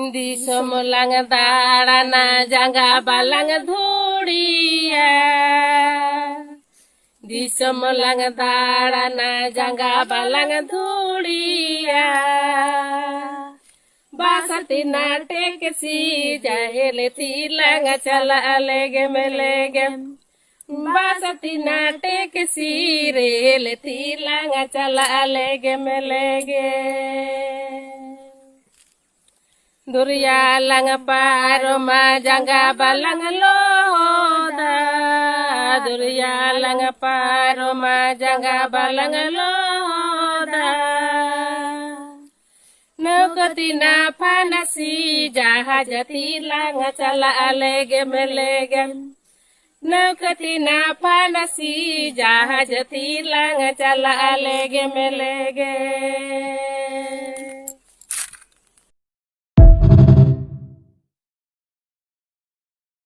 Disomulang darana jangga balang dhudiya. Disomulang darana jangga balang dhudiya. Basatina tekesi jahele tilang chala alege melege. Basatina tekesi rele tilang chala alege melege. Durya lang paroma jangga balang loda. Durya lang paroma jangga balang loda. Nukatina panasi jahajati lang chala alege melege. Nukatina panasi jahajati lang chala alege melege.